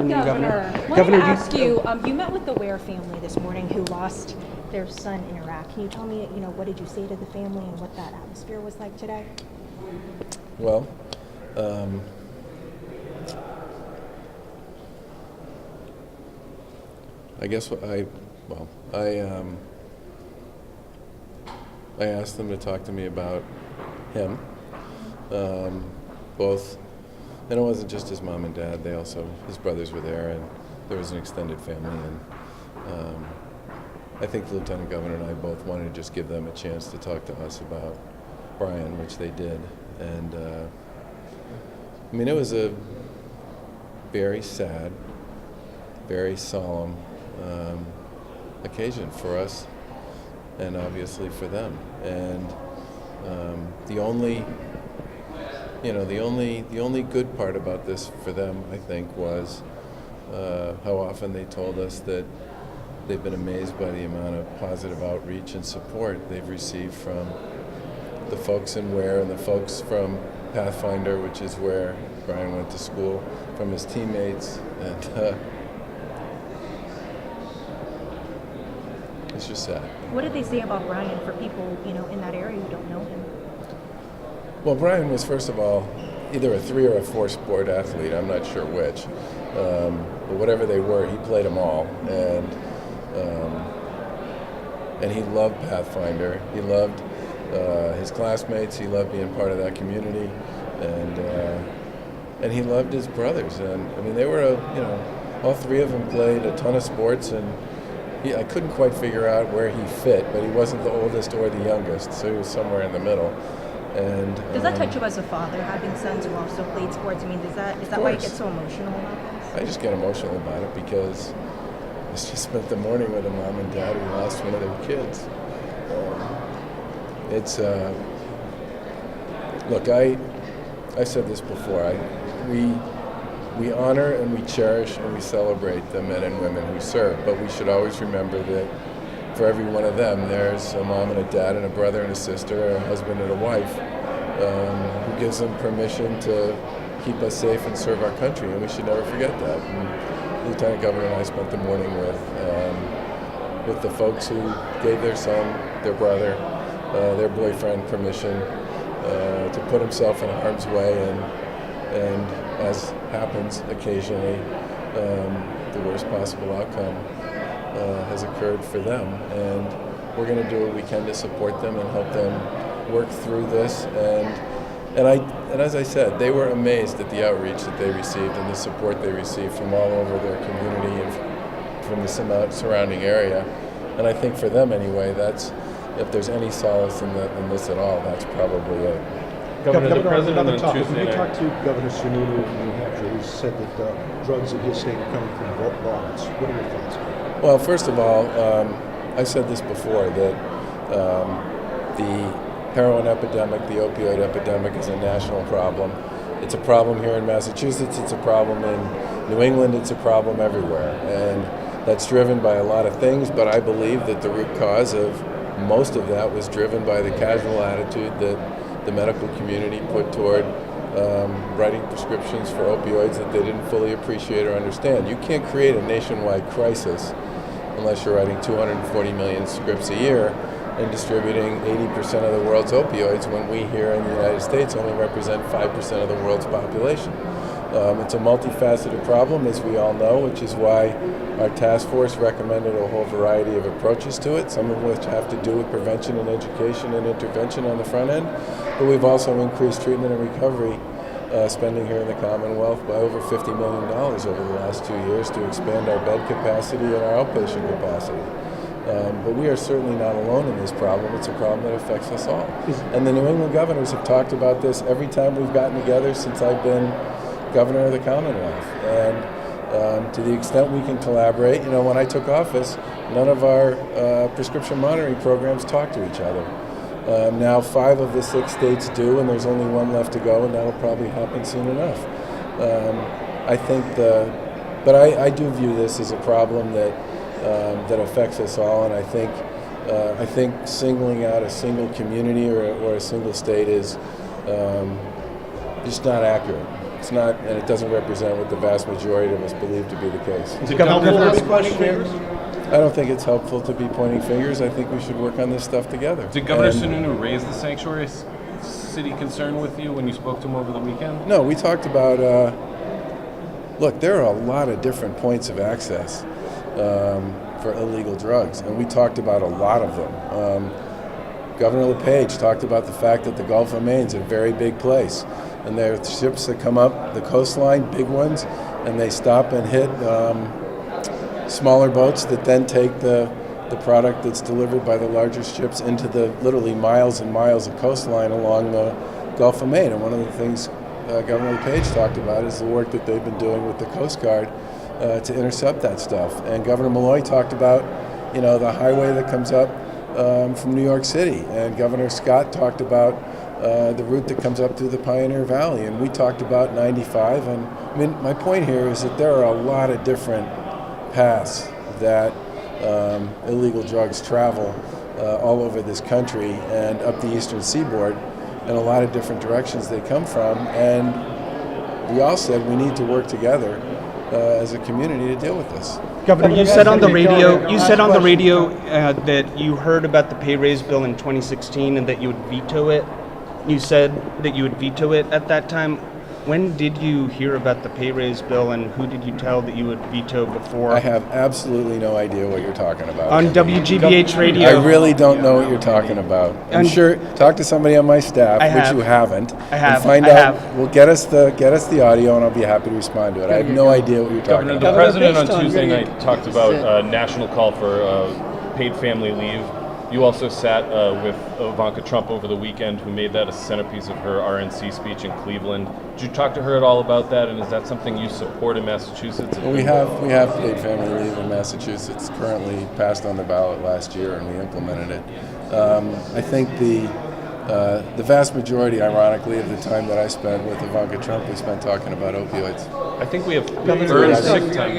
Governor. Governor. Governor, I ask you, you met with the Ware family this morning who lost their son in Iraq. Can you tell me, what did you say to the family and what that atmosphere was like today? Well, I guess I asked them to talk to me about him, both, and it wasn't just his mom and dad. His brothers were there, and there was an extended family. And I think the Lieutenant Governor and I both wanted to just give them a chance to talk to us about Brian, which they did. And it was a very sad, very solemn occasion for us, and obviously for them. And the only good part about this for them, I think, was how often they told us that they've been amazed by the amount of positive outreach and support they've received from the folks in Ware and the folks from Pathfinder, which is where Brian went to school, from his teammates, and it's just sad. What did they say about Brian for people, in that area who don't know him? Well, Brian was, first of all, either a 3 or a 4 sport athlete. I'm not sure which. But whatever they were, he played them all. And he loved Pathfinder. He loved his classmates. He loved being part of that community. And he loved his brothers. And they were, all 3 of them played a ton of sports. And I couldn't quite figure out where he fit, but he wasn't the oldest or the youngest, so he was somewhere in the middle. And does that touch you as a father, having sons who also played sports? Is that why you get so emotional about this? I just get emotional about it because I just spent the morning with a mom and dad who lost one of their kids. Look, I said this before. We honor and we cherish and we celebrate the men and women who serve, but we should always remember that for every one of them, there's a mom and a dad and a brother and a sister, a husband and a wife, who gives them permission to keep us safe and serve our country, and we should never forget that. And the Lieutenant Governor and I spent the morning with the folks who gave their son, their brother, their boyfriend permission to put himself in harm's way, and as happens occasionally, the worst possible outcome has occurred for them, and we're going to do what we can to support them and help them work through this. And as I said, they were amazed at the outreach that they received and the support they received from all over their community and from the surrounding area. And I think for them anyway, that's, if there's any solace in this at all, that's probably it. Governor, the president on topic. Tuesday We night. talked to Governor Sununu in New Hampshire. He said that drugs in his state are coming from violence. What are your thoughts? Well, first of all, I said this before, that the heroin epidemic, the opioid epidemic, is a national problem. It's a problem here in Massachusetts, it's a problem in New England, it's a problem everywhere. And that's driven by a lot of things, but I believe that the root cause of most of that was driven by the casual attitude that the medical community put toward writing prescriptions for opioids that they didn't fully appreciate or understand. You can't create a nationwide crisis unless you're writing 240 million scripts a year and distributing 80% of the world's opioids, when we here in the United States only represent 5% of the world's population. It's a multifaceted problem, as we all know, which is why our task force recommended a whole variety of approaches to it, some of which have to do with prevention and education and intervention on the front end. But we've also increased treatment and recovery spending here in the Commonwealth by over $50 million over the last 2 years to expand our bed capacity and our outpatient capacity. But we are certainly not alone in this problem. It's a problem that affects us all. And the New England governors have talked about this every time we've gotten together since I've been governor of the Commonwealth. And to the extent we can collaborate, when I took office, none of our prescription monitoring programs talk to each other. Now 5 of the 6 states do, and there's only 1 left to go, and that'll probably happen soon enough. But I do view this as a problem that affects us all, and I think singling out a single community or a single state is just not accurate. It's not, and it doesn't represent what the vast majority of us believe to be the case. I don't think it's helpful to be pointing fingers. I think we should work on this stuff together. Did Governor And- Sununu raise the sanctuary city concern with you when you spoke to him over the weekend? No, we talked about, look, there are a lot of different points of access for illegal drugs, and we talked about a lot of them. Governor LePage talked about the fact that the Gulf of Maine is a very big place, and there are ships that come up the coastline, big ones, and they stop and hit smaller boats that then take the product that's delivered by the larger ships into the literally miles and miles of coastline along the Gulf of Maine. And one of the things Governor LePage talked about is the work that they've been doing with the Coast Guard to intercept that stuff. And Governor Malloy talked about, the highway that comes up from New York City. And Governor Scott talked about the route that comes up through the Pioneer Valley. And we talked about 95. And I mean, my point here is that there are a lot of different paths that illegal drugs travel all over this country and up the eastern seaboard, and a lot of different directions they come from. And we all said we need to work together as a community to deal with this. Governor, you said on the radio. You said on the radio that you heard about the pay raise bill in 2016 and that you would veto it. You said that you would veto it at that time. When did you hear about the pay raise bill, and who did you tell that you would veto before? I have absolutely no idea what you're talking about. On WGBH radio. I really don't know what you're talking about. I'm sure. Talk to somebody on my staff, which you haven't. I have. And find out. Well, get us the audio, and I'll be happy to respond to it. I have no idea what you're talking Governor, the about. president on Tuesday night talked about a national call for paid family leave. You also sat with Ivanka Trump over the weekend, who made that a centerpiece of her RNC speech in Cleveland. Did you talk to her at all about that, and is that something you support in Massachusetts? Well, we have paid family leave in Massachusetts, currently passed on the ballot last year, and we implemented it. I think the vast majority, ironically, of the time that I spent with Ivanka Trump, we spent talking about opioids. I think we have earned sick time.